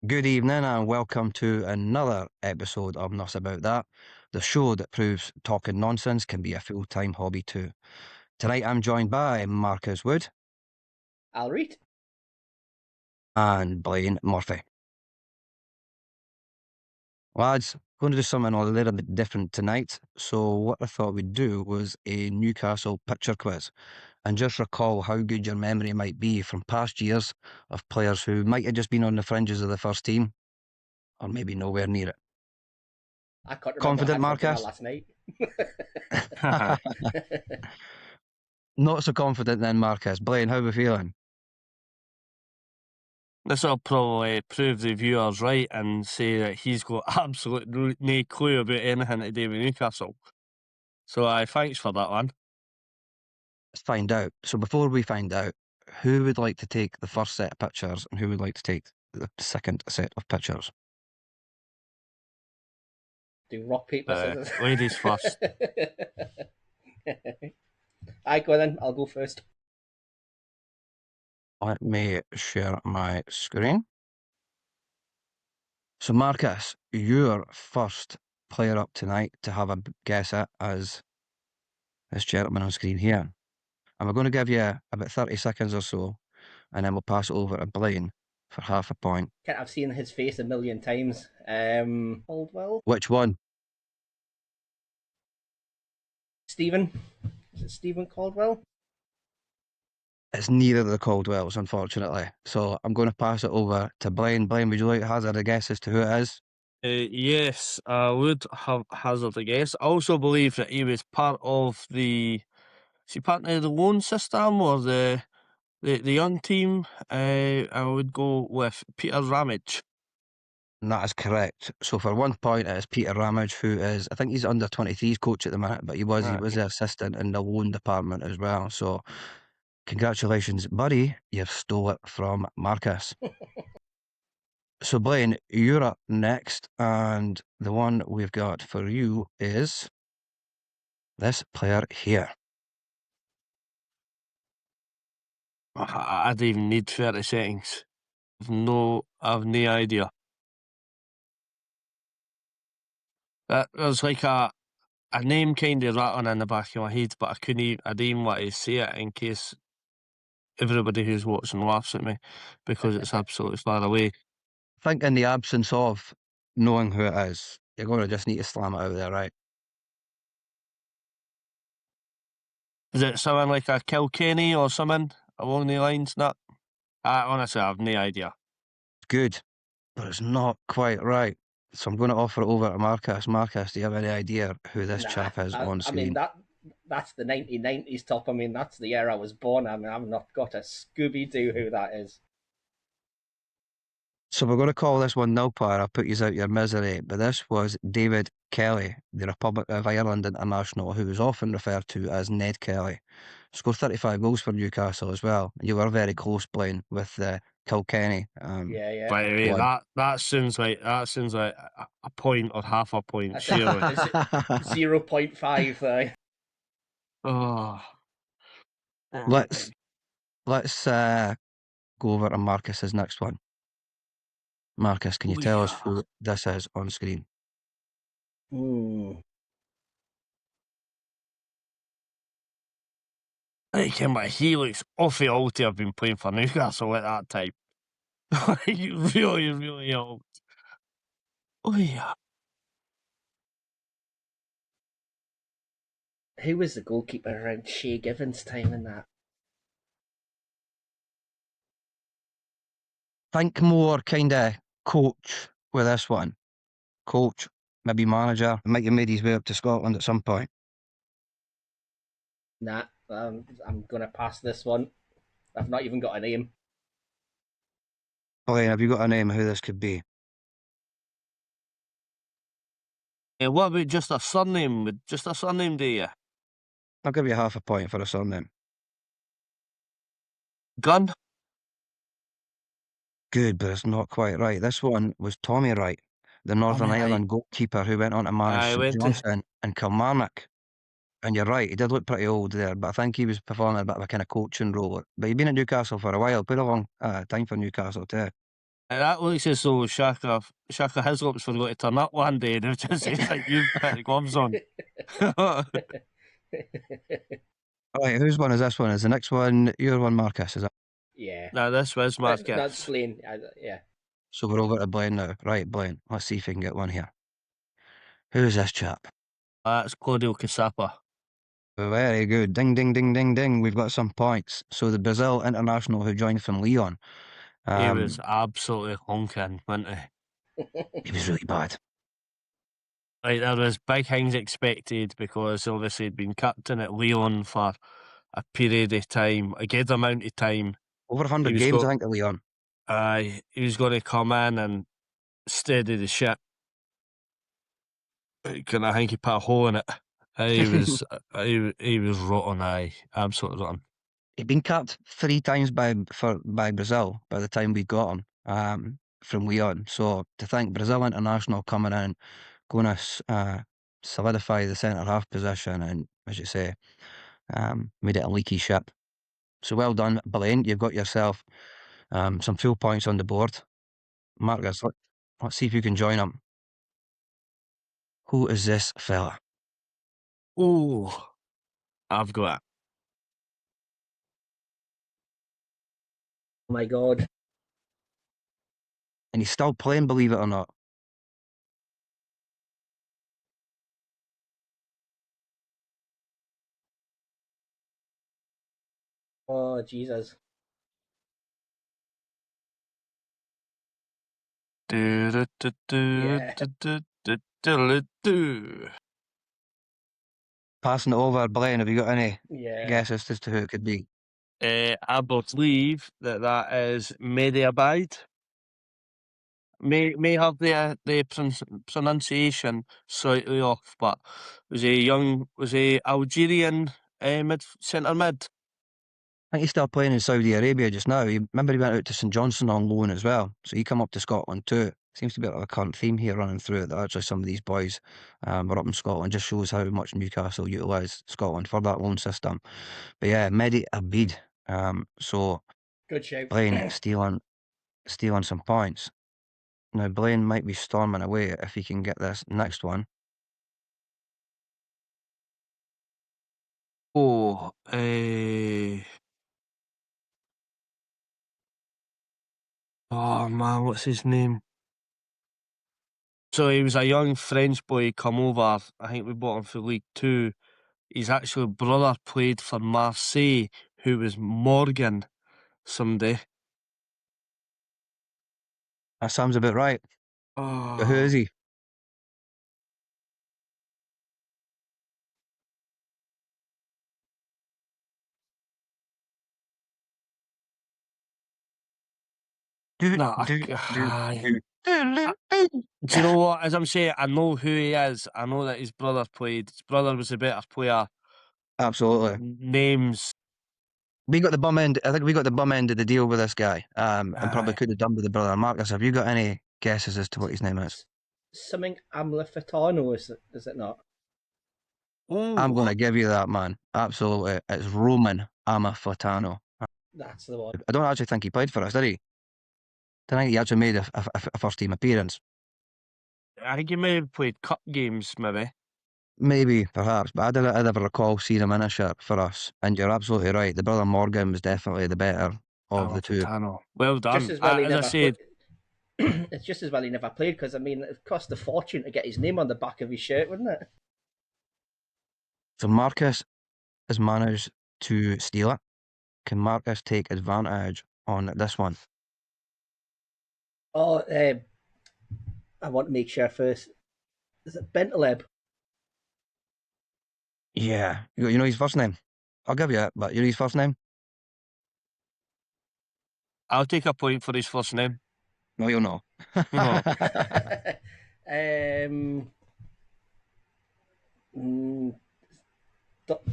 Good evening and welcome to another episode of Nuss About That, the show that proves talking nonsense can be a full-time hobby too. Tonight I'm joined by Marcus Wood I'll read. and Blaine Murphy. Lads, going to do something a little bit different tonight. So what I thought we'd do was a Newcastle picture quiz and just recall how good your memory might be from past years of players who might have just been on the fringes of the first team or maybe nowhere near it. I can't remember Confident, I had for dinner Marcus? last night. Not so confident then, Marcus. Blaine, how are we feeling? This will probably prove the viewers right and say that he's got absolutely no clue about anything to do with Newcastle. So thanks for that one. Let's find out. So before we find out, who would like to take the first set of pictures and who would like to take the second set of pictures? Do rock, paper, scissors. Ladies first. I go then. I'll go first. Let me share my screen. So Marcus, your first player up tonight to have a guess at as this gentleman on screen here. And we're going to give you about 30 seconds or so, and then we'll pass it over to Blaine for half a point. I've seen his face a million times. Caldwell? Which one? Stephen? Is it Stephen Caldwell? It's neither of the Caldwells, unfortunately. So I'm going to pass it over to Blaine. Blaine, would you like to hazard a guess as to who it is? Yes, I would have hazard a guess. I also believe that he was part of the loan system or the young team. I would go with Peter Ramage. And that is correct. So for 1 point, it is Peter Ramage, who is, I think he's under 23s coach at the minute, but he was the assistant in the loan department as well. So congratulations, buddy. You've stole it from Marcus. So Blaine, you're up next, and the one we've got for you is this player here. I don't even need 30 seconds. I've no idea. There's like a name kind of rattling in the back of my head, but I didn't even want to say it in case everybody who's watching laughs at me because it's absolutely far away. I think in the absence of knowing who it is, you're going to just need to slam it out there, right? Is it someone like a Kilkenny or something along the lines? No, honestly, I have no idea. Good, but it's not quite right. So I'm going to offer it over to Marcus. Marcus, do you have any idea who this chap is on screen? I mean, that's the 1990s top. I mean, that's the year I was born. I mean, I've not got a Scooby-Doo who that is. So we're going to call this one nil player. I'll put you out your misery. But this was David Kelly, the Republic of Ireland international, who is often referred to as Ned Kelly. Scored 35 goals for Newcastle as well. You were very close, Blaine, with Kilkenny. Yeah. By the way, that sounds like a point or half a point. Surely. 0.5. Oh. Let's go over to Marcus's next one. Marcus, can you tell us who this is on screen? He looks awfully old to have been playing for Newcastle at that time. Really, really old. Oh yeah. Who was the goalkeeper around Shay Given's time in that? Think more kind of coach with this one. Coach, maybe manager. Might have made his way up to Scotland at some point. Nah, I'm going to pass this one. I've not even got a name. Blaine, have you got a name of who this could be? What about just a surname? Just a surname, do you? I'll give you half a point for a surname. Gunn? Good, but it's not quite right. This one was Tommy Wright, the Northern Ireland goalkeeper who went on to manage St Johnstone and Kilmarnock. And you're right, he did look pretty old there, but I think he was performing a bit of a kind of coaching role. But he'd been at Newcastle for a while, played a long time for Newcastle too. That looks as though Shaka Hislop's forgot to turn up one day and it just says like you've put the gloves on. Right, whose one is this one? Is the next one your one, Marcus? Is that? Yeah. No, this was Marcus. That's Blaine. Yeah. So we're over to Blaine now. Right, Blaine. Let's see if we can get one here. Who is this chap? That's Cláudio Caçapa. Very good. Ding, ding, ding, ding, ding. We've got some points. So the Brazil international who joined from Lyon. He was absolutely honking, wasn't he? He was really bad. Like, there was big things expected because obviously he'd been captain at Lyon for a period of time, a good amount of time. Over 100 games, I think, at Lyon. He was going to come in and steady the ship. I think he put a hole in it. He was he was rotten, absolutely rotten. He'd been capped 3 times by Brazil by the time we got him from Lyon. So to think Brazil international coming in, going to solidify the centre half position, and as you say, made it a leaky ship. So well done, Blaine. You've got yourself some full points on the board. Marcus, let's see if you can join him. Who is this fella? Oh, I've got it. Oh my God. And he's still playing, believe it or not. Oh, Jesus. Yeah. Passing it over, Blaine, have you got any Yeah. guesses as to who it could be? I believe that is Mediabide. May have the pronunciation slightly off, but was a Algerian centre mid. I think he's still playing in Saudi Arabia just now. Remember he went out to St Johnstone on loan as well. So he come up to Scotland too. Seems to be a current theme here running through it, that actually some of these boys were up in Scotland. Just shows how much Newcastle utilise Scotland for that loan system. But yeah, Mehdi Abid. So good shout. Blaine stealing some points. Now Blaine might be storming away if he can get this next one. Oh, oh man, what's his name? So he was a young French boy come over. I think we bought him for League Two. His actual brother played for Marseille, who was Morgan someday. That sounds about right. But who is he? Do you know what? As I'm saying, I know who he is. I know that his brother played. His brother was a better player. Absolutely. Names. We got the bum end. I think we got the bum end of the deal with this guy. And probably could have done with the brother. Marcus, have you got any guesses as to what his name is? Something Amlifitano, is it not? Ooh. I'm going to give you that, man. Absolutely. It's Roman Amafitano. That's the one. I don't actually think he played for us, did he? I think he actually made a first team appearance. I think he may have played cup games, maybe. Maybe, perhaps, but I never recall seeing him in a shirt for us. And you're absolutely right. The brother Morgan was definitely the better of the two. Well done. Just as well as I said, it's just as well he never played because, I mean, it cost a fortune to get his name on the back of his shirt, wouldn't it? So Marcus has managed to steal it. Can Marcus take advantage on this one? Oh, I want to make sure first. Is it Bentaleb? Yeah. You know his first name? I'll give you it, but you know his first name? I'll take a point for his first name. No, you'll know. No.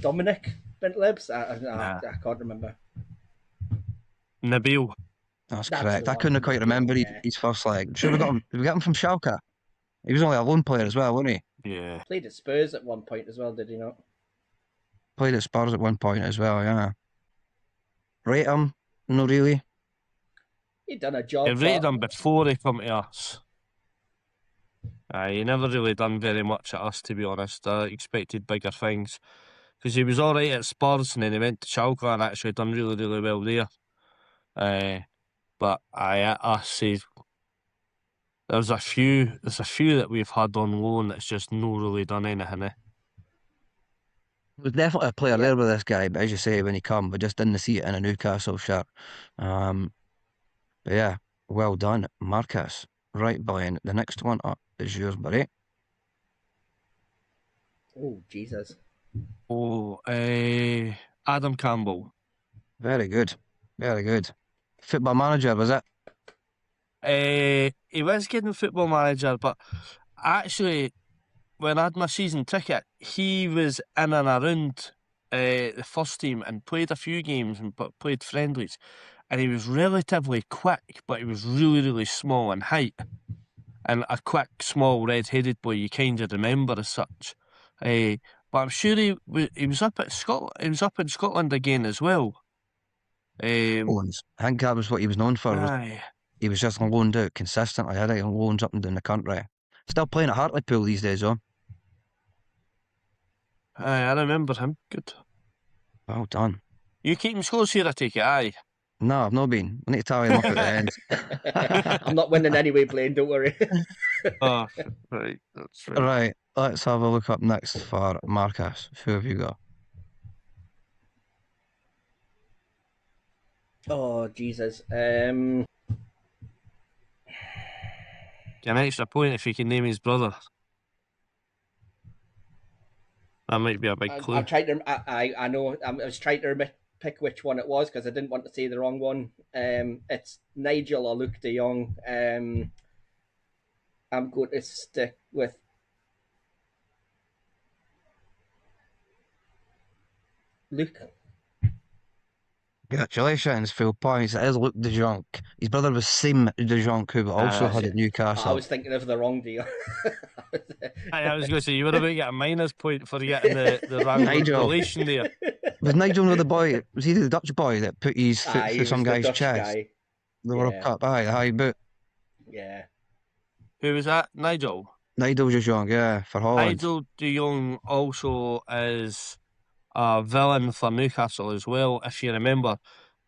Dominic Bentaleb? I can't remember. Nabil. That's correct. I couldn't quite remember his first leg. Sure, we got him. Did we get him from Schalke? He was only a lone player as well, wasn't he? Yeah. Played at Spurs at one point as well, did he not? Played at Spurs at one point as well, yeah. Rate him? No, really? He'd done a I job. rated him before he come to us. He never really done very much at us, to be honest. I expected bigger things. Because he was alright at Spurs and then he went to Schalke and actually done really, really well there. But at us, there's a few that we've had on loan that's just not really done anything. There's definitely a player there with this guy, but as you say, when he come, we just didn't see it in a Newcastle shirt. But yeah, well done, Marcus. Right, Brian, the next one up is yours, buddy. Oh, Jesus. Oh, Adam Campbell. Very good. Very good. Football Manager, was it? He was getting Football Manager, but actually, when I had my season ticket, he was in and around the first team and played a few games and played friendlies. And he was relatively quick, but he was really, really small in height. And a quick, small, red-headed boy you kind of remember as such. But I'm sure he was up at Scotland. He was up in Scotland again as well. Loans. I think that was what he was known for. He was just loaned out consistently. I think loans up and down the country. Still playing at Hartlepool these days, though. I remember him. Good. Well done. You keeping scores here, I take it, aye? No, I've not been. I need to tally them up at the end. I'm not winning anyway, Blaine, don't worry. Oh, right. That's right. Right, let's have a look up next for Marcus. Who have you got? Oh, Jesus. Get an extra point if you can name his brother. That might be a big clue. I'm trying to. I know. I was trying to pick which one it was because I didn't want to say the wrong one. It's Nigel or Luke De Jong. I'm going to stick with Luke. Congratulations, full points. It is Luke De Jong. His brother was Sim De Jong, who also had at Newcastle. I was thinking of the wrong deal. I was going to say, you were about to get a minus point for getting the wrong relation there. Was Nigel with the boy? Was he the Dutch boy that put his foot through some guy's chest? Guy. The World Cup, the high boot. Yeah. Who was that? Nigel? Nigel De Jong, yeah, for Holland. Nigel De Jong also is a villain for Newcastle as well, if you remember,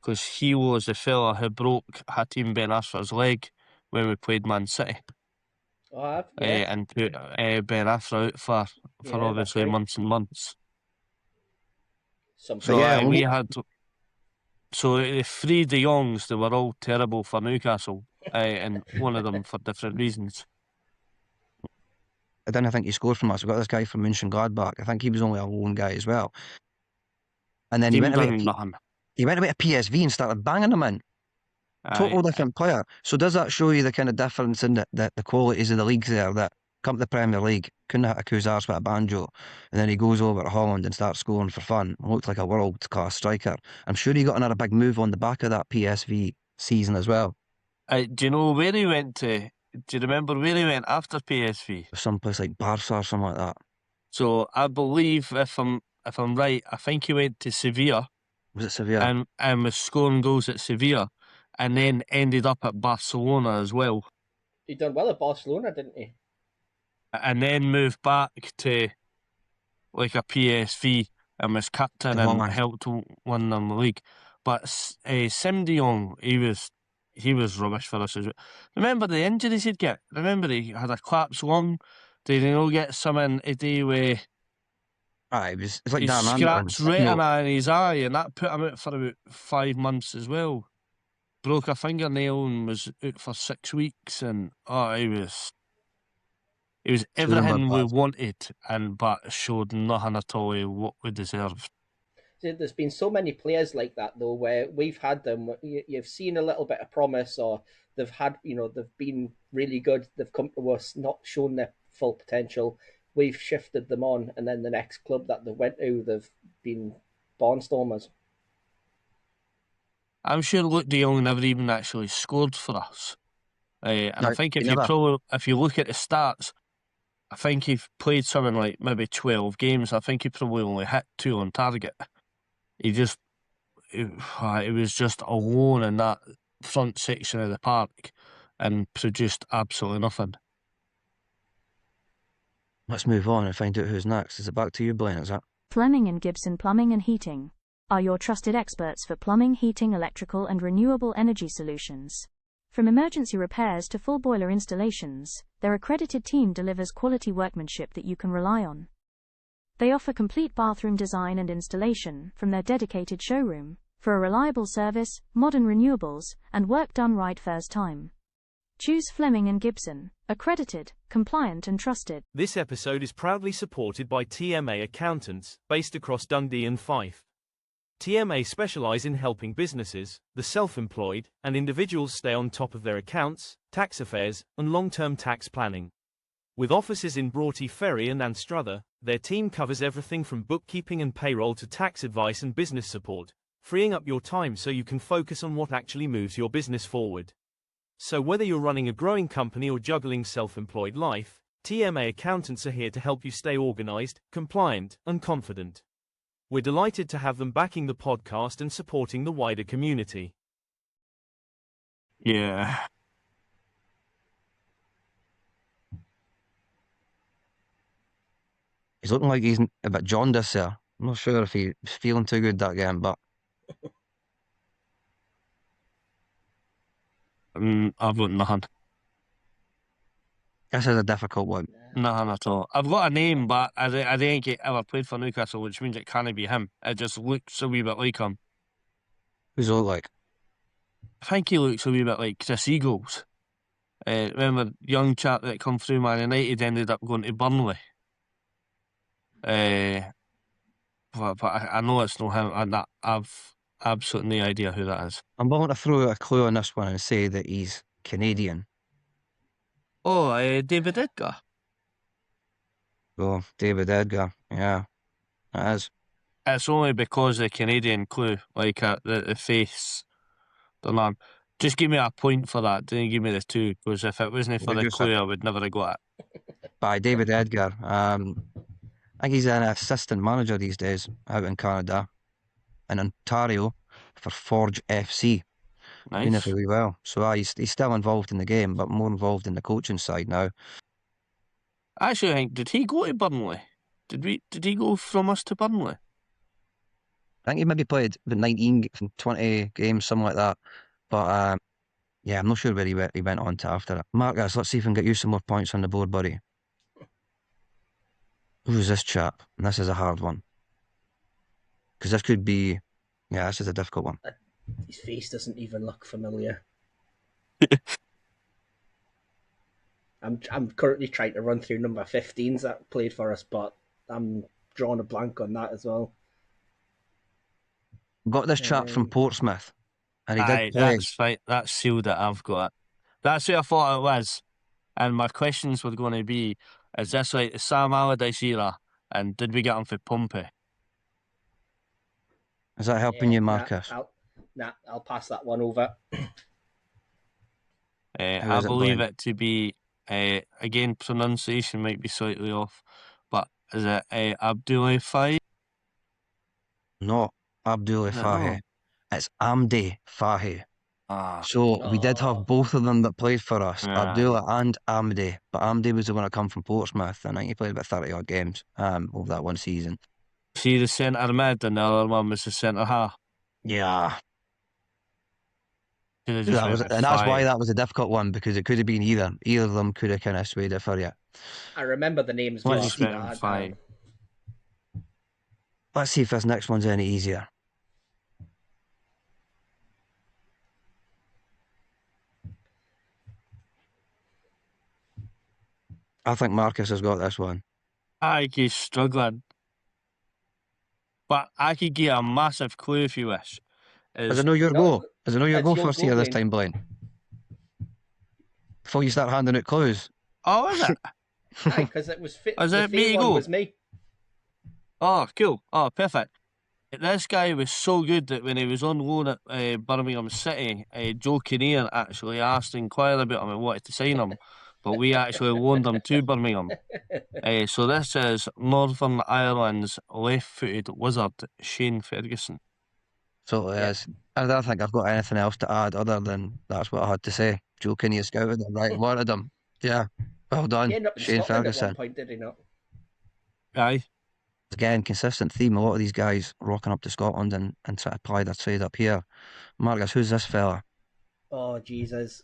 because he was the fella who broke Hatim Ben Afra's leg when we played Man City. Oh, and put Ben Afra out for obviously months and months. We had. So the three De Jongs, they were all terrible for Newcastle, and one of them for different reasons. I didn't think he scored from us. We got this guy from Mönchengladbach. I think he was only a lone guy as well. And then he went away to PSV and started banging them in. Total different player. So does that show you the kind of difference in the qualities of the leagues there? That come to the Premier League, couldn't hit a Kuzars with a banjo, and then he goes over to Holland and starts scoring for fun. Looked like a world-class striker. I'm sure he got another big move on the back of that PSV season as well. Do you know where he went to? Do you remember where he went after PSV? Someplace like Barca or something like that. So I believe, if I'm right, I think he went to Sevilla. Was it Sevilla? And was scoring goals at Sevilla, and then ended up at Barcelona as well. He done well at Barcelona, didn't he? And then moved back to like a PSV and was captain and helped win them the league. But Sim De Jong, he was rubbish for us as well. Remember the injuries he'd get? Remember he had a collapsed lung? Did he not get something to do with... It's like he scratched retina in his eye, and that put him out for about 5 months as well. Broke a fingernail and was out for 6 weeks, and he was everything we wanted, but showed nothing at all of what we deserved. There's been so many players like that though, where we've had them. You've seen a little bit of promise, or they've had, they've been really good. They've come to us, not shown their full potential. We've shifted them on, and then the next club that they went to, they've been barnstormers. I'm sure Luke De Jong never even actually scored for us. And I think if you look at the stats, I think he played something like maybe 12 games. I think he probably only hit 2 on target. It was just alone in that front section of the park and produced absolutely nothing. Let's move on and find out who's next. Is it back to you, Blaine, is it? Fleming and Gibson Plumbing and Heating are your trusted experts for plumbing, heating, electrical and renewable energy solutions. From emergency repairs to full boiler installations, their accredited team delivers quality workmanship that you can rely on. They offer complete bathroom design and installation from their dedicated showroom for a reliable service, modern renewables, and work done right first time. Choose Fleming and Gibson, accredited, compliant and trusted. This episode is proudly supported by TMA Accountants, based across Dundee and Fife. TMA specialise in helping businesses, the self-employed, and individuals stay on top of their accounts, tax affairs, and long-term tax planning. With offices in Broughty Ferry and Anstruther, their team covers everything from bookkeeping and payroll to tax advice and business support, freeing up your time so you can focus on what actually moves your business forward. So whether you're running a growing company or juggling self-employed life, TMA Accountants are here to help you stay organized, compliant, and confident. We're delighted to have them backing the podcast and supporting the wider community. Yeah. He's looking like he's a bit jaundiced there. I'm not sure if he's feeling too good that game, but I've got nothing. this is a difficult one. Nothing at all. I've got a name, but I don't think he ever played for Newcastle, which means it can't be him. It just looks a wee bit like him. Who's it look like? I think he looks a wee bit like Chris Eagles. Remember, young chap that come through Man United ended up going to Burnley. But I know it's not him, and I've absolutely no idea who that is. I'm willing to throw out a clue on this one and say that he's Canadian. Oh, David Edgar. Oh, David Edgar. Yeah, that is. It's only because the Canadian clue, like the face, the man. Just give me a point for that. Don't give me the 2, because if it wasn't for the clue, I would never have got it. By David Edgar. I think he's an assistant manager these days out in Canada, in Ontario, for Forge FC. Nice. Doing it really well. So he's still involved in the game, but more involved in the coaching side now. Actually, I think, did he go to Burnley? Did he go from us to Burnley? I think he maybe played the 19, 20 games, something like that. But yeah, I'm not sure where he went on to after it. Marcus, let's see if we can get you some more points on the board, buddy. Who's this chap? And this is a hard one. Because this could be... Yeah, this is a difficult one. His face doesn't even look familiar. I'm currently trying to run through number 15s that played for us, but I'm drawing a blank on that as well. Got this chap from Portsmouth, and he did play. That's right. That's sealed it. I've got it. That's who I thought it was. And my questions were going to be, is this like the Sam Allardyce era? And did we get him for Pompey? Is that helping you, Marcus? I'll pass that one over. I believe it to be, again, pronunciation might be slightly off, but is it Abdoulaye Faye? No, Abdoulaye Faye. It's Amde Faye. So we did have both of them that played for us, Abdullah and Amde. But Amde was the one that come from Portsmouth, and I think he played about 30 odd games over that one season. See the centre mid, and the other one was the centre half. Yeah. And that's why that was a difficult one, because it could have been either. Either of them could have kind of swayed it for you. I remember the names. Let's see if this next one's any easier. I think Marcus has got this one. I think he's struggling. But I could give a massive clue if you wish. Is it no your go? Is it no your go first here this time, Blaine? Before you start handing out clues. Oh, is it? Because it was fit. Is it me to go? Was me. Oh, cool. Oh, perfect. This guy was so good that when he was on loan at Birmingham City, Joe Kinnear actually asked to inquire about him and wanted to sign him. But we actually loaned him to Birmingham. So this is Northern Ireland's left-footed wizard, Shane Ferguson. So I don't think I've got anything else to add other than that's what I had to say. Joking, you scouted them right, wanted them. Yeah, well done, He ended up in Shane Scotland Ferguson. at one point, did he not? Aye. Again, consistent theme. A lot of these guys rocking up to Scotland and trying to apply their trade up here. Marcus, who's this fella? Oh, Jesus.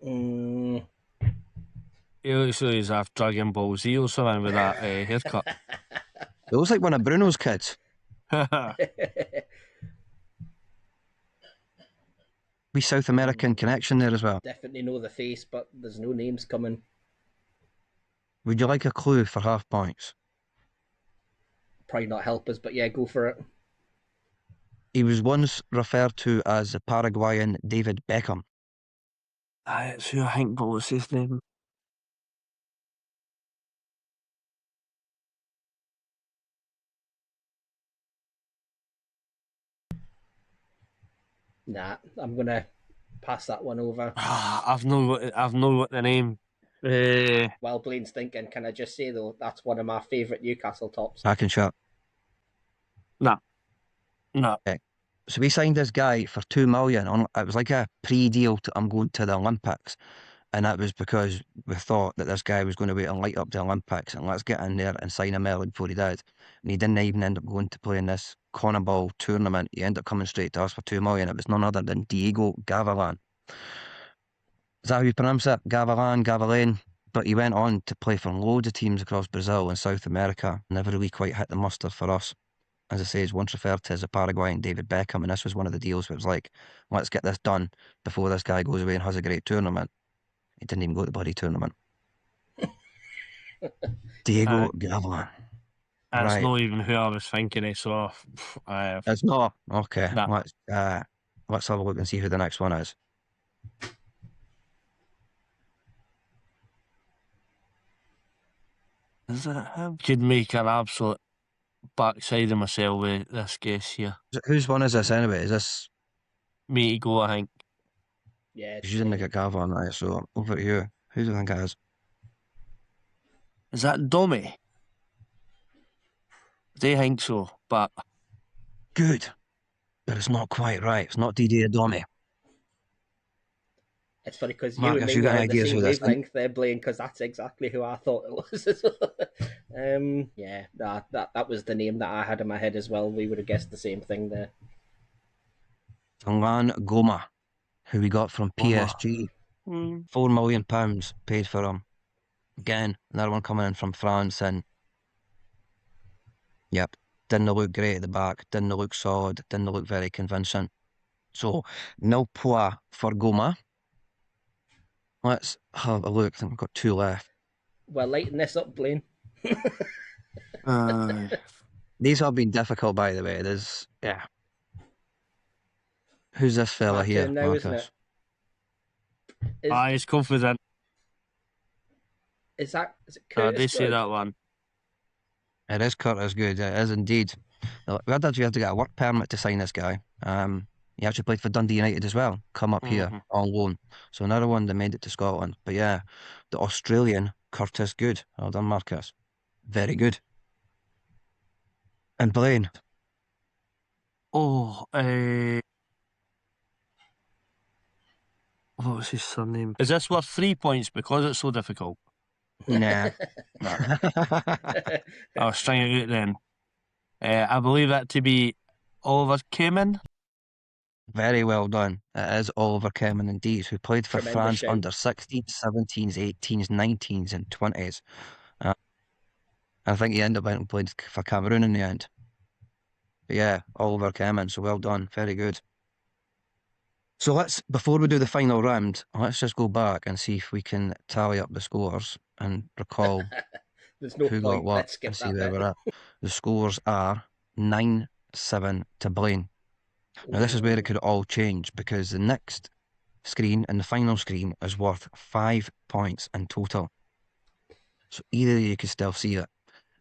He looks like he's half Dragon Ball Z or something with that haircut. It looks like one of Bruno's kids. We South American connection there as well. Definitely know the face, but there's no names coming. Would you like a clue for half points? Probably not help us, but yeah, go for it. He was once referred to as the Paraguayan David Beckham. Aye, it's who I think, but what's his name? Nah, I'm gonna pass that one over. I've not got the name. While Blaine's thinking, can I just say though, that's one of my favourite Newcastle tops. I can shut. No. Okay. So we signed this guy for $2 million. It was like a pre-deal to I'm going to the Olympics. And that was because we thought that this guy was going to wait and light up the Olympics and let's get in there and sign him early before he did. And he didn't even end up going to play in this Conaball tournament. He ended up coming straight to us for $2 million. It was none other than Diego Gavilan. Is that how you pronounce it? Gavilan? But he went on to play for loads of teams across Brazil and South America. Never really quite hit the mustard for us. As I say, he's once referred to as a Paraguayan David Beckham, and this was one of the deals where it was like, let's get this done before this guy goes away and has a great tournament. He didn't even go to the bloody tournament. Diego Gavilan. That's not even who I was thinking of, so it's not. Okay. No. Let's have a look and see who the next one is. Is it him? Could make an absolute backside of myself with this guess here. Whose one is this anyway? Is this Me to go, I think. Yeah. You didn't get Gavilan, right? So over to you. Who do you think it is? Is that Domi? They think so, but good. But it's not quite right. It's not Didier Domi. It's funny because you Marcus, and me you got were any the ideas same who this is? wavelength there, Blaine, because that's exactly who I thought it was as well. Yeah, that was the name that I had in my head as well. We would have guessed the same thing there. Alan Goma, who we got from PSG. £4 million paid for him. Again, another one coming in from France, and yep, didn't look great at the back, didn't look solid, didn't look very convincing. So, nil points for Goma. Let's have a look. I think we've got 2 left. Well, lighten this up, Blaine. These have been difficult, by the way. Who's this fella here, now, Marcus? isn't it? he's confident. Is it Curtis? They say that one. It is Curtis Good. It is indeed. We had to get a work permit to sign this guy. He actually played for Dundee United as well. Come up here on loan. So another one that made it to Scotland. But yeah, the Australian Curtis Good. Well done, Marcus. Very good. And Blaine. What was his surname? Is this worth 3 points because it's so difficult? Nah. I was trying to get then. I believe that to be Oliver Kamen. Very well done. It is Oliver Kamen indeed, who played for Tremendous France shout. under 16s, 17s, 18s, 19s and 20s. I think he ended up and played for Cameroon in the end. But yeah, Oliver Kamen, so well done. Very good. So before we do the final round, let's just go back and see if we can tally up the scores and recall There's no who point. got what Let's skip and see that where bit. we're at. The scores are 9-7 to Blaine. Now this is where it could all change because the next screen and the final screen is worth 5 points in total. So either of you can still see it.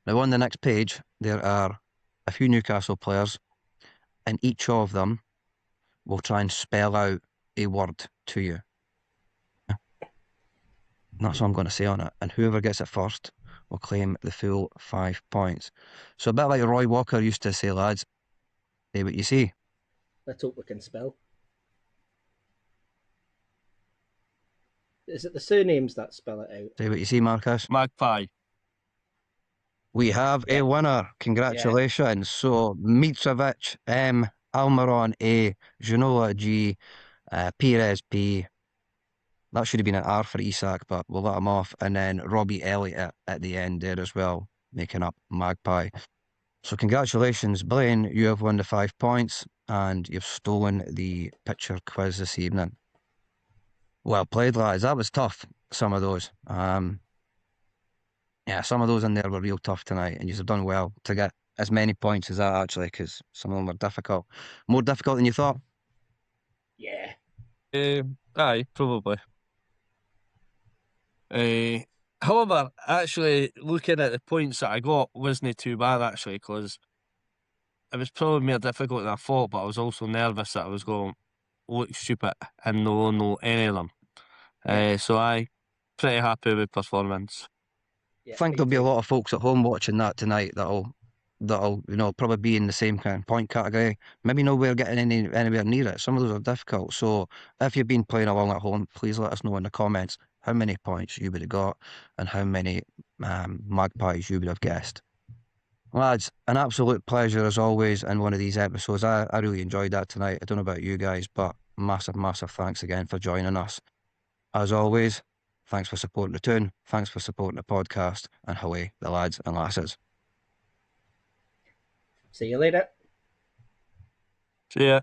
Now on the next page, there are a few Newcastle players and each of them will try and spell out a word to you. That's what I'm going to say on it. And whoever gets it first will claim the full 5 points. So a bit like Roy Walker used to say, lads, say what you see. Let's hope we can spell. Is it the surnames that spell it out? Say what you see, Marcus. Magpie. We have a winner. Congratulations. So Mitrovic M, Almiron A, Ginola G, Perez P. That should have been an R for Isak, but we'll let him off. And then Robbie Elliott at the end there as well, making up Magpie. So congratulations, Blaine. You have won the 5 points and you've stolen the picture quiz this evening. Well played, lads. That was tough, some of those. Yeah, some of those in there were real tough tonight, and you've done well to get as many points as that, actually, because some of them were difficult. More difficult than you thought? Yeah. Aye, probably. However, actually, looking at the points that I got wasn't too bad, actually, because it was probably more difficult than I thought, but I was also nervous that I was going to look stupid and know any of them. So I pretty happy with performance. Yeah, I think there'll be a lot of folks at home watching that tonight that'll probably be in the same kind of point category. Maybe nowhere getting anywhere near it. Some of those are difficult. So if you've been playing along at home, please let us know in the comments how many points you would have got and how many magpies you would have guessed. Lads, an absolute pleasure as always in one of these episodes. I really enjoyed that tonight. I don't know about you guys, but massive thanks again for joining us. As always, thanks for supporting the tune, thanks for supporting the podcast, and away the lads and lasses. See you later. See ya.